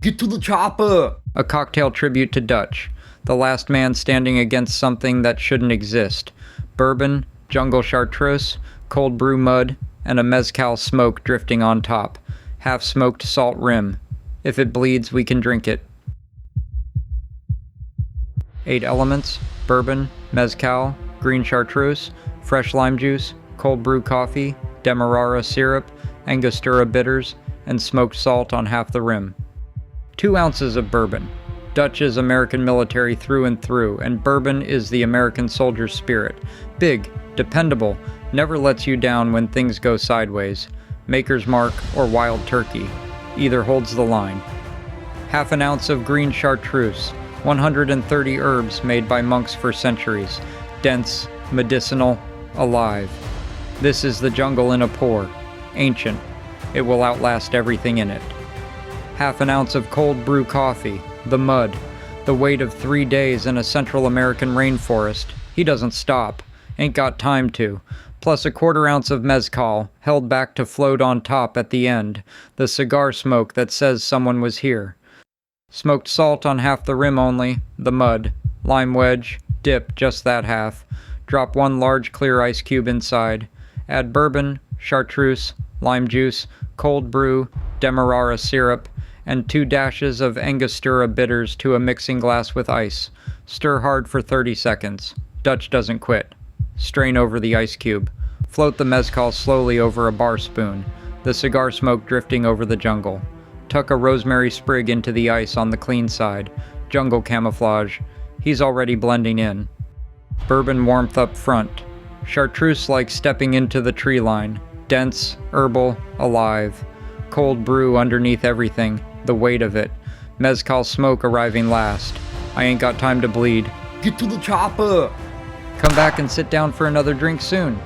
Get to the chopper! A cocktail tribute to Dutch, the last man standing against something that shouldn't exist. Bourbon, jungle chartreuse, cold brew mud, and a mezcal smoke drifting on top. Half-smoked salt rim. If it bleeds, we can drink it. 8 elements: bourbon, mezcal, green chartreuse, fresh lime juice, cold brew coffee, demerara syrup, angostura bitters, and smoked salt on half the rim. 2 ounces of bourbon. Dutch is American military through and through, and bourbon is the American soldier's spirit. Big, dependable, never lets you down when things go sideways. Maker's Mark or Wild Turkey. Either holds the line. Half an ounce of green chartreuse. 130 herbs made by monks for centuries. Dense, medicinal, alive. This is the jungle in a pour. Ancient. It will outlast everything in it. Half an ounce of cold brew coffee. The mud. The weight of 3 days in a Central American rainforest. He doesn't stop. Ain't got time to. Plus a 1/4 ounce of mezcal, held back to float on top at the end. The cigar smoke that says someone was here. Smoked salt on half the rim only. The mud. Lime wedge. Dip just that half. Drop 1 large clear ice cube inside. Add bourbon, chartreuse, lime juice, cold brew, demerara syrup, and 2 dashes of angostura bitters to a mixing glass with ice. Stir hard for 30 seconds. Dutch doesn't quit. Strain over the ice cube. Float the mezcal slowly over a bar spoon, the cigar smoke drifting over the jungle. Tuck a rosemary sprig into the ice on the clean side. Jungle camouflage. He's already blending in. Bourbon warmth up front. Chartreuse like stepping into the tree line. Dense, herbal, alive. Cold brew underneath everything, the weight of it. Mezcal smoke arriving last. I ain't got time to bleed. Get to the chopper! Come back and sit down for another drink soon.